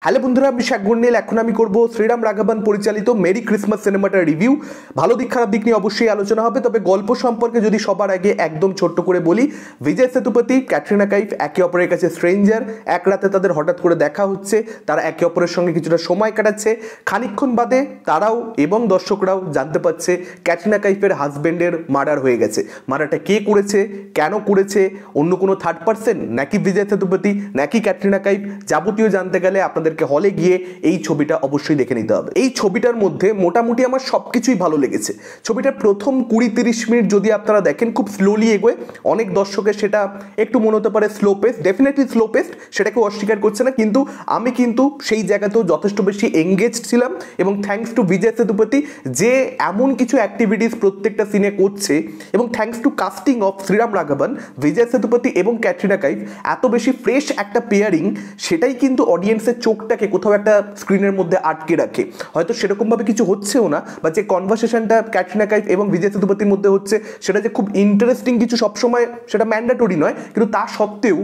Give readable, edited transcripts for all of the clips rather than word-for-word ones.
Hello বন্ধুরা, আমি শেখ গন্ডেল। এখন আমি করব শ্রীরাম রাঘবন পরিচালিত মেরি ক্রিসমাস সিনেমাটার রিভিউ। ভালো দিক খারাপ দিক নিয়ে অবশ্যই আলোচনা হবে, তবে গল্প সম্পর্কে যদি সবার আগে একদম ছোট্ট করে বলি, বিজয় সেতুপতি, ক্যাটরিনা কাইফ একে অপরের কাছে স্ট্রেঞ্জার। এক রাতে তাদের হঠাৎ করে দেখা হচ্ছে, তারা একে অপরের সঙ্গে কিছুটা সময় কাটাচ্ছে। খানিকক্ষণ বাদে তারাও এবং দর্শকরাও জানতে পারছে ক্যাটরিনা কাইফের হাজব্যান্ডের মার্ডার হয়ে গেছে। মার্ডারটা কে করেছে, কেন করেছে, অন্য কোনো থার্ড পার্সন নাকি বিজয় সেতুপতি নাকি ক্যাটরিনা কাইফ, যাবতীয় জানতে গেলে আপনাদের হলে গিয়ে এই ছবিটা অবশ্যই দেখে নিতে হবে। এই ছবিটার মধ্যে মোটামুটি আমার সবকিছুই ভালো লেগেছে। ছবিটার প্রথম 20-30 মিনিট যদি আপনারা দেখেন, খুব স্লোলি এগোয়। অনেক দর্শকের সেটা একটু মনে হতে পারে slow pace, definitely slow paced, সেটাকেও অস্বীকার করছে না, কিন্তু আমি কিন্তু সেই জায়গাতেও যথেষ্ট বেশি এঙ্গেজড ছিলাম। এবং থ্যাঙ্কস টু বিজয় সেতুপতি, যে এমন কিছু অ্যাক্টিভিটিস প্রত্যেকটা সিনে করছে, এবং thanks to casting of Sriram Raghavan, Vijay Sethupathi এবং ক্যাটরিনা কাইফ এত বেশি ফ্রেশ একটা পেয়ারিং, সেটাই কিন্তু অডিয়েন্সের চোখটাকে কোথাও একটা স্ক্রিনের মধ্যে আটকে রাখে। হয়তো সেরকমভাবে কিছু হচ্ছেও না, বা যে কনভারসেশনটা ক্যাটরিনা কাইফ এবং বিজয় সেতুপতির মধ্যে হচ্ছে, সেটা যে খুব ইন্টারেস্টিং কিছু সবসময় সেটা ম্যান্ডেটরি নয়, কিন্তু তা সত্ত্বেও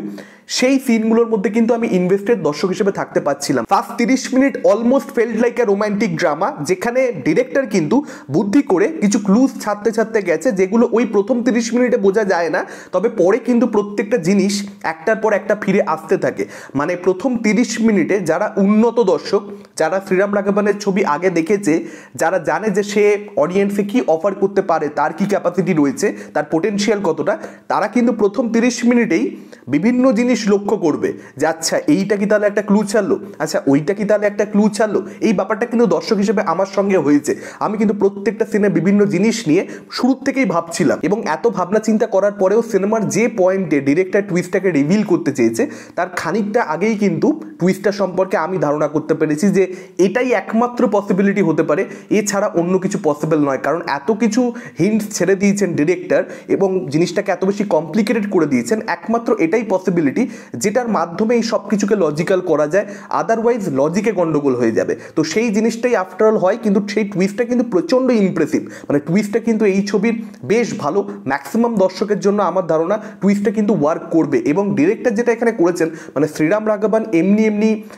সেই সিনগুলোর মধ্যে কিন্তু আমি ইনভেস্টেড দর্শক হিসেবে থাকতে পারছিলাম। First 30 minute almost felt like a romantic drama, যেখানে ডিরেক্টর কিন্তু বুদ্ধি করে কিছু ক্লুজ ছাড়তে ছাড়তে গেছে, যেগুলো ওই প্রথম 30 মিনিটে বোঝা যায় না, তবে পরে কিন্তু প্রত্যেকটা জিনিস একটার পর একটা ফিরে আসতে থাকে। মানে প্রথম 30 মিনিটে যারা উন্নত দর্শক, যারা শ্রীরাম রাঘবনের ছবি আগে দেখেছে, যারা জানে যে সে অডিয়েন্সে কি অফার করতে পারে, তার কি ক্যাপাসিটি রয়েছে, তার পোটেনশিয়াল কতটা, তারা কিন্তু প্রথম 30 মিনিটেই বিভিন্ন জিনিস লক্ষ্য করবে যে আচ্ছা এইটা কি তাহলে একটা ক্লু ছাড়লো, আচ্ছা ওইটা কি তাহলে একটা ক্লু ছাড়লো। এই ব্যাপারটা কিন্তু দর্শক হিসেবে আমার সঙ্গে হয়েছে। আমি কিন্তু প্রত্যেকটা সিনে বিভিন্ন জিনিস নিয়ে শুরুর থেকেই ভাবছিলাম, এবং এত ভাবনা চিন্তা করার পরেও সিনেমার যে পয়েন্টে ডিরেক্টর টুইস্টটাকে রিভিল করতে চেয়েছে, তার খানিকটা আগেই কিন্তু টুইস্টটা সম্পর্কে আমি ধারণা করতে পেরেছি যে এটাই একমাত্র পসিবিলিটি হতে পারে, এছাড়া অন্য কিছু পসিবল নয়। কারণ এত কিছু হিন্টস ছেড়ে দিয়েছেন ডিরেক্টর, এবং জিনিসটাকে এত বেশি কমপ্লিকেটেড করে দিয়েছেন, একমাত্র এটাই পসিবিলিটি যেটার মাধ্যমে এই সব কিছুকে লজিক্যাল করা যায়, আদারওয়াইজ লজিকে গন্ডগোল হয়ে যাবে। তো সেই জিনিসটাই আফটারঅল হয়, কিন্তু সেই টুইস্টটা কিন্তু প্রচণ্ড ইমপ্রেসিভ। মানে টুইস্টটা কিন্তু এই ছবির বেশ ভালো, ম্যাক্সিমাম দর্শকের জন্য আমার ধারণা টুইস্টটা কিন্তু ওয়ার্ক করবে। এবং ডিরেক্টর যেটা এখানে করেছেন, মানে শ্রীরাম রাঘবন এমনি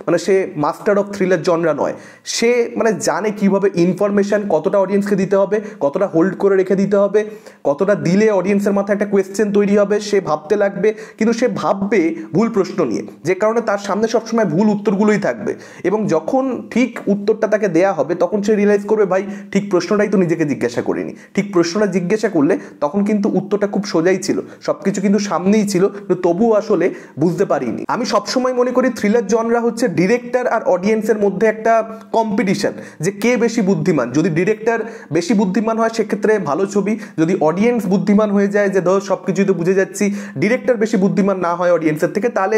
মানে সে মাস্টার অফ থ্রিলার জনরা নয়, সে মানে জানে কিভাবে ইনফরমেশন কতটা অডিয়েন্সকে দিতে হবে, কতটা হোল্ড করে রেখে দিতে হবে, কতটা দিলে অডিয়েন্সের মাথায় একটা কোয়েশ্চেন তৈরি হবে, সে ভাবতে লাগবে, কিন্তু সে ভাববে ভুল প্রশ্ন নিয়ে, যে কারণে তার সামনে সবসময় ভুল উত্তরগুলোই থাকবে। এবং যখন ঠিক উত্তরটা তাকে দেয়া হবে, তখন সে রিয়েলাইজ করবে ভাই ঠিক প্রশ্নটাই তো নিজেকে জিজ্ঞাসা করিনি, ঠিক প্রশ্নটা জিজ্ঞাসা করলে তখন কিন্তু উত্তরটা খুব সোজাই ছিল, সবকিছু কিন্তু সামনেই ছিল, কিন্তু তবুও আসলে বুঝতে পারিনি। আমি সবসময় মনে করি থ্রিলার জনরা হচ্ছে ডিরেক্টর আর অডিয়েন্সের মধ্যে একটা কম্পিটিশন, যে কে বেশি বুদ্ধিমান। যদি ডিরেক্টর বেশি বুদ্ধিমান হয় সেক্ষেত্রে ভালো ছবি, যদি অডিয়েন্স বুদ্ধিমান হয়ে যায় যে ধর সব কিছুই তো বুঝে যাচ্ছি, ডিরেক্টর বেশি বুদ্ধিমান না হয় অডিয়েন্সের থেকে, তাহলে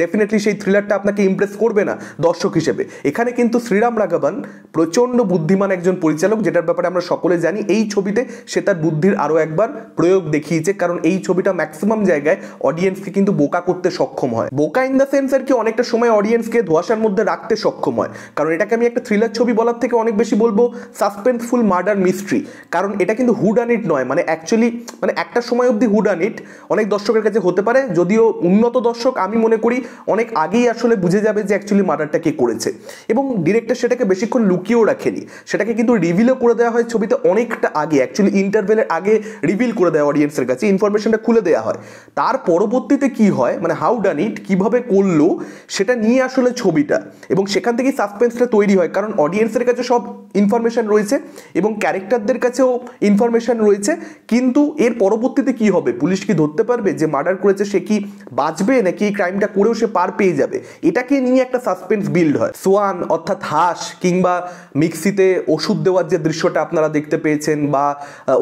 ডেফিনেটলি সেই থ্রিলারটা আপনাকে ইমপ্রেস করবে না দর্শক হিসেবে। এখানে কিন্তু শ্রীরাম রাঘবন প্রচণ্ড বুদ্ধিমান একজন পরিচালক, যেটার ব্যাপারে আমরা সকলে জানি। এই ছবিতে সে তার বুদ্ধির আরও একবার প্রয়োগ দেখিয়েছে, কারণ এই ছবিটা ম্যাক্সিমাম জায়গায় অডিয়েন্সকে কিন্তু বোকা করতে সক্ষম হয়। বোকা ইন দ্য সেন্স আর কি, অনেকটা সময় অডিয়েন্সকে ধোঁয়াশার মধ্যে রাখতে সক্ষম হয়। কারণ এটাকে আমি একটা থ্রিলার ছবি বলার থেকে অনেক বেশি বলবো সাসপেন্সফুল মার্ডার মিস্ট্রি। কারণ এটা কিন্তু হুড অ্যান্ড ইট নয়, মানে অ্যাকচুয়ালি মানে একটা সময় অবধি হুড অ্যান্ড ইট অনেক দর্শকের কাছে হতে পারে, যদিও উন্নত দর্শক আমি মনে করি অনেক আগেই আসলে বুঝে যাবে যে অ্যাকচুয়ালি মার্ডারটা কে করেছে। এবং ডিরেক্টর সেটাকে বেশিক্ষণ লুকিয়েও রাখেনি, সেটাকে কিন্তু রিভিলও করে দেওয়া হয় ছবিতে অনেকটা আগে, অ্যাকচুয়ালি ইন্টারভেলের আগে রিভিল করে দেওয়া অডিয়েন্সের কাছে, ইনফরমেশনটা খুলে দেওয়া হয়। তার পরবর্তীতে কি হয়, মানে হাউ ডান ইট, কীভাবে করলো সেটা নিয়ে আসলে ছবিটা, এবং সেখান থেকেই সাসপেন্সটা তৈরি হয়। কারণ অডিয়েন্সের কাছে সব ইনফরমেশন রয়েছে এবং ক্যারেক্টারদের কাছেও ইনফরমেশন রয়েছে, কিন্তু এর পরবর্তীতে কি হবে, পুলিশ কি ধরতে পারবে যে মার্ডার করেছে, সে কি বাঁচবে নাকি এই ক্রাইমটা করেও সে পার পেয়ে যাবে, এটাকে নিয়ে একটা সাসপেন্স বিল্ড হয়। সোয়ান অর্থাৎ হাঁস কিংবা মিক্সিতে ওষুধ দেওয়ার যে দৃশ্যটা আপনারা দেখতে পেয়েছেন, বা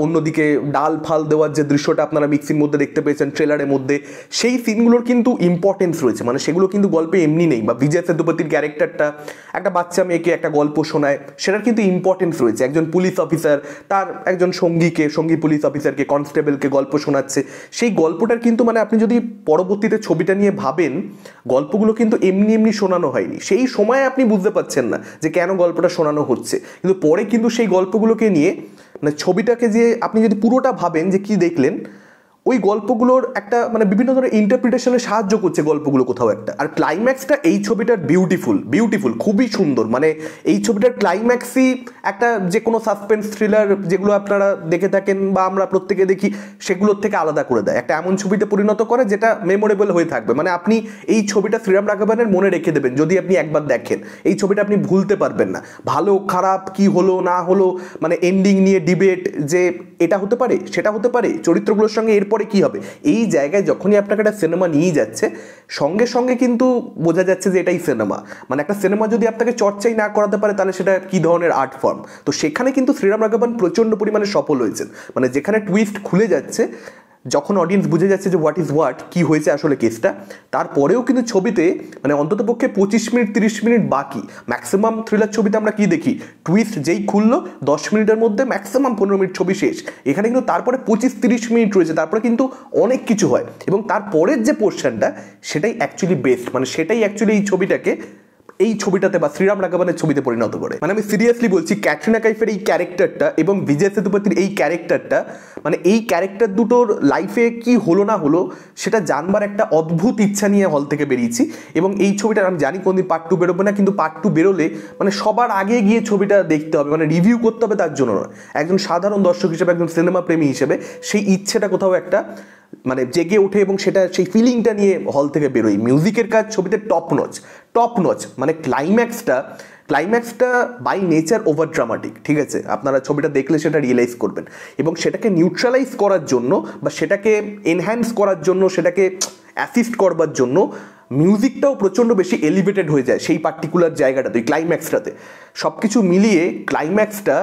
অন্যদিকে ডাল ফাল দেওয়ার যে দৃশ্যটা আপনারা মিক্সির মধ্যে দেখতে পেয়েছেন ট্রেলারের মধ্যে, সেই সিনগুলোর কিন্তু ইম্পর্টেন্স রয়েছে। মানে সেগুলো কিন্তু গল্পে এমনি নেই। বা বিজয় সেতুপতির ক্যারেক্টারটা একটা বাচ্চা মেয়েকে একটা গল্প শোনায়, সেটার কিন্তু ইম্পর্টেন্স রয়েছে। একজন পুলিশ অফিসার তার একজন সঙ্গী পুলিশ অফিসারকে, কনস্টেবলকে গল্প শোনাচ্ছে, সেই গল্পটার কিন্তু মানে আপনি যদি পরবর্তীতে ছবিটা নিয়ে ভাবেন, গল্পগুলো কিন্তু এমনি শোনানো হয়নি। সেই সময় আপনি বুঝতে পারছেন না যে কেন গল্পটা শোনানো হচ্ছে, কিন্তু পরে কিন্তু সেই গল্পগুলোকে নিয়ে মানে ছবিটাকে যে আপনি যদি পুরোটা ভাবেন যে কি দেখলেন, ওই গল্পগুলোর একটা মানে বিভিন্ন ধরনের ইন্টারপ্রিটেশনে সাহায্য করছে গল্পগুলো কোথাও একটা। আর ক্লাইম্যাক্সটা এই ছবিটার বিউটিফুল খুবই সুন্দর। মানে এই ছবিটার ক্লাইম্যাক্সই একটা যে কোনো সাসপেন্স থ্রিলার যেগুলো আপনারা দেখে থাকেন বা আমরা প্রত্যেকে দেখি সেগুলোর থেকে আলাদা করে দেয়, একটা এমন ছবিতে পরিণত করে যেটা মেমোরেবল হয়ে থাকবে। মানে আপনি এই ছবিটা শ্রীরাম রাঘবনের মনে রেখে দেবেন যদি আপনি একবার দেখেন। এই ছবিটা আপনি ভুলতে পারবেন না। ভালো খারাপ কি হলো না হলো, মানে এন্ডিং নিয়ে ডিবেট যে এটা হতে পারে সেটা হতে পারে, চরিত্রগুলোর সঙ্গে এরপরে কি হবে, এই জায়গায় যখনই আপনাকে একটা সিনেমা নিয়ে যাচ্ছে সঙ্গে সঙ্গে কিন্তু বোঝা যাচ্ছে যে এটাই সিনেমা। মানে একটা সিনেমা যদি আপনাকে চর্চাই না করাতে পারে তাহলে সেটা কি ধরনের আর্ট ফর্ম। তো সেখানে কিন্তু শ্রীরাম রাঘবন প্রচণ্ড পরিমাণে সফল হয়েছেন। মানে যেখানে টুইস্ট খুলে যাচ্ছে, যখন অডিয়েন্স বুঝে যাচ্ছে যে হোয়াট ইজ হোয়াট, কী হয়েছে আসলে কেসটা, তারপরেও কিন্তু ছবিতে মানে অন্ততপক্ষে 25 মিনিট 30 মিনিট বাকি। ম্যাক্সিমাম থ্রিলার ছবিতে আমরা কি দেখি, টুইস্ট যেই খুললো 10 মিনিটের মধ্যে ম্যাক্সিমাম 15 মিনিট ছবি শেষ। এখানে কিন্তু তারপরে 25-30 মিনিট রয়েছে, তারপরে কিন্তু অনেক কিছু হয় এবং তারপরের যে পোর্শনটা সেটাই অ্যাকচুয়ালি বেস্ট। মানে সেটাই অ্যাকচুয়ালি এই ছবিটাতে বা শ্রীরাম রাঘবনের ছবিতে পরিণত করে। মানে আমি সিরিয়াসলি বলছি, ক্যাটরিনা কাইফের এই ক্যারেক্টারটা এবং বিজয় সেতুপতির এই ক্যারেক্টারটা, মানে এই ক্যারেক্টার দুটোর লাইফে কি হলো না হলো সেটা জানবার একটা অদ্ভুত ইচ্ছা নিয়ে হল থেকে বেরিয়েছি। এবং এই ছবিটার আমি জানি কোনদিন পার্ট 2 বেরোবে না, কিন্তু পার্ট 2 বেরোলে মানে সবার আগে গিয়ে ছবিটা দেখতে হবে, মানে রিভিউ করতে হবে তার জন্য নয়, একজন সাধারণ দর্শক হিসেবে, একজন সিনেমা প্রেমী হিসেবে সেই ইচ্ছেটা কোথাও একটা মানে জেগে ওঠে এবং সেটা সেই ফিলিংটা নিয়ে হল থেকে বেরোই। মিউজিকের কাজ ছবিতে টপ নচ। মানে ক্লাইম্যাক্সটা বাই নেচার ওভার ড্রামাটিক, ঠিক আছে, আপনারা ছবিটা দেখলে সেটা রিয়েলাইজ করবেন। এবং সেটাকে নিউট্রালাইজ করার জন্য বা সেটাকে এনহ্যান্স করার জন্য, সেটাকে অ্যাসিস্ট করবার জন্য মিউজিকটাও প্রচণ্ড বেশি এলিভেটেড হয়ে যায় সেই পার্টিকুলার জায়গাটাতে, ক্লাইম্যাক্সটাতে। সব কিছু মিলিয়ে ক্লাইম্যাক্সটা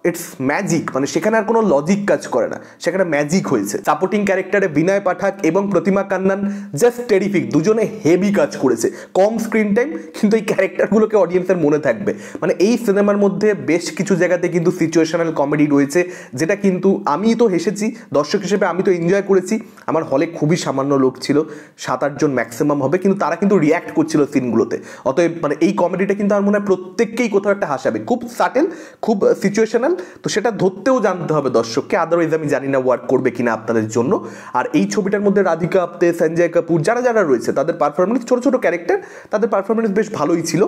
ইটস ম্যাজিক। মানে সেখানে আর কোনো লজিক কাজ করে না, সেখানে ম্যাজিক হয়েছে। সাপোর্টিং ক্যারেক্টারে বিনয় পাঠক এবং প্রতিমা কান্নান জাস্ট টেরিফিক, দুজনে হেভি কাজ করেছে। কম স্ক্রিন টাইম কিন্তু এই ক্যারেক্টারগুলোকে অডিয়েন্সের মনে থাকবে। মানে এই সিনেমার মধ্যে বেশ কিছু জায়গাতে কিন্তু সিচুয়েশনাল কমেডি রয়েছে, যেটা কিন্তু আমি তো হেসেছি দর্শক হিসেবে, আমি তো এনজয় করেছি। আমার হলে খুবই সামান্য লোক ছিল, 7-8 জন ম্যাক্সিমাম হবে, কিন্তু তারা কিন্তু রিয়্যাক্ট করছিল সিনগুলোতে। অতএব মানে এই কমেডিটা কিন্তু আমার মনে হয় প্রত্যেককেই কোথাও একটা হাসাবে, খুব সাটেল, খুব সিচুয়েশনাল। তো সেটা ধরতেও জানতে হবে দর্শককে, আদারওয়াইজ আমি জানি না ওয়ার্ক করবে কিনা আপনাদের জন্য। আর এই ছবিটার মধ্যে রাধিকা আপ্তে, সঞ্জয় কাপুর যারা রয়েছে তাদের পারফরমেন্স, ছোট ক্যারেক্টার, তাদের পারফরমেন্স বেশ ভালোই ছিল।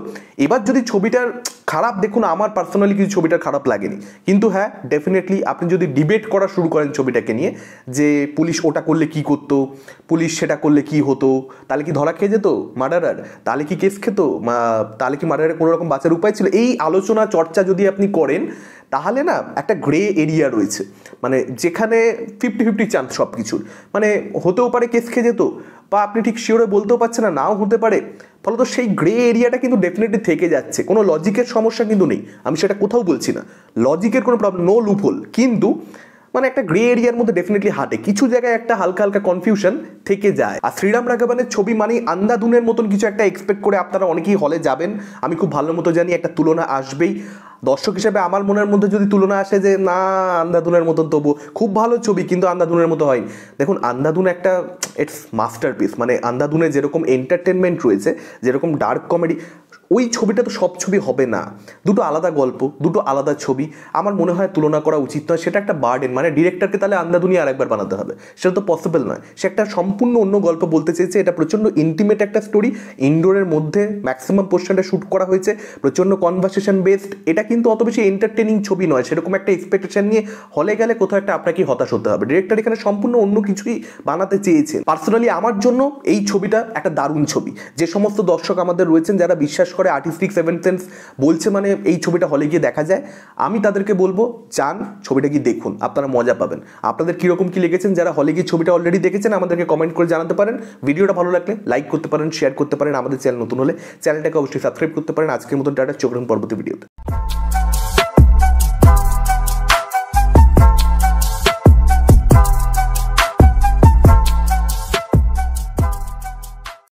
এবার যদি ছবিটার খারাপ দেখুন, আমার পার্সোনালি কিছু ছবিটার খারাপ লাগেনি, কিন্তু হ্যাঁ ডেফিনেটলি আপনি যদি ডিবেট করা শুরু করেন ছবিটাকে নিয়ে, যে পুলিশ ওটা করলে কি করতো, পুলিশ সেটা করলে কি হতো, তাহলে কি ধরা খেয়ে যেত মার্ডারার, তাহলে কি কেস খেত, তাহলে কি মার্ডারের কোনো রকম বাঁচার উপায় ছিল, এই আলোচনা চর্চা যদি আপনি করেন তাহলে না একটা গ্রে এরিয়া রয়েছে, মানে যেখানে 50-50 চান্স সব কিছুর। মানে হতেও পারে কেস খেয়ে যেত, বা আপনি ঠিক শিওরে বলতেও পারছেন না, নাও হতে পারে। ফলত সেই গ্রে এরিয়াটা কিন্তু ডেফিনেটলি থেকে যাচ্ছে। কোনো লজিকের সমস্যা কিন্তু নেই, আমি সেটা কোথাও বলছি না, লজিকের কোনো প্রবলেম, নো লুপহোল, কিন্তু মানে একটা গ্রে এরিয়ার মধ্যে ডেফিনেটলি হাঁটে, কিছু জায়গায় একটা হালকা কনফিউশন থেকে যায়। আর শ্রীরাম রাঘবনের ছবি মানেই আন্ধাধুনের মতন কিছু একটা এক্সপেক্ট করে আপনারা অনেকেই হলে যাবেন। আমি খুব ভালো মতো জানি একটা তুলনা আসবেই। দর্শক হিসেবে আমার মনের মধ্যে যদি তুলনা আসে যে না আন্ধাধুনের মতন, তবু খুব ভালো ছবি কিন্তু আন্ধাধুনের মতো হয়নি। দেখুন আন্ধাধুন একটা ইটস মাস্টারপিস। মানে আন্ধাধুনে যেরকম এন্টারটেনমেন্ট রয়েছে, যেরকম ডার্ক কমেডি, ওই ছবিটা তো সব ছবি হবে না, দুটো আলাদা গল্প, দুটো আলাদা ছবি। আমার মনে হয় তুলনা করা উচিত নয়, সেটা একটা বার্ডেন। মানে ডিরেক্টরকে তাহলে আন্ধাধুনি আর একবার বানাতে হবে, সেটা তো পসিবল নয়। সে একটা সম্পূর্ণ অন্য গল্প বলতে চেয়েছে। এটা প্রচণ্ড ইন্টিমেট একটা স্টোরি, ইনডোরের মধ্যে ম্যাক্সিমাম পোর্শনটা শ্যুট করা হয়েছে, প্রচণ্ড কনভারসেশন বেসড। এটা কিন্তু অত বেশি এন্টারটেনিং ছবি নয়, সেরকম একটা এক্সপেকটেশন নিয়ে হলে গেলে কোথাও একটা আপনাকে হতাশ হতে হবে। ডিরেক্টর এখানে সম্পূর্ণ অন্য কিছুই বানাতে চেয়েছে। পার্সোনালি আমার জন্য এই ছবিটা একটা দারুণ ছবি। যে সমস্ত দর্শক আমাদের রয়েছেন যারা বিশ্বাস করে আর্টিস্টিক সেভেন্থ সেন্স বলছে মানে এই ছবিটা হলে গিয়ে দেখা যায়, আমি তাদেরকে বলবো যান ছবিটা গিয়ে দেখুন, আপনারা মজা পাবেন। আপনাদের কীরকম কী লেগেছেন, যারা হলে গিয়ে ছবিটা অলরেডি দেখেছেন আমাদেরকে কমেন্ট করে জানাতে পারেন। ভিডিওটা ভালো লাগলে লাইক করতে পারেন, শেয়ার করতে পারেন। আমাদের চ্যানেল নতুন হলে চ্যানেলটাকে অবশ্যই সাবস্ক্রাইব করতে পারেন। আজকের মতো টাটা, চোখ রাখুন পরবর্তী ভিডিওতে।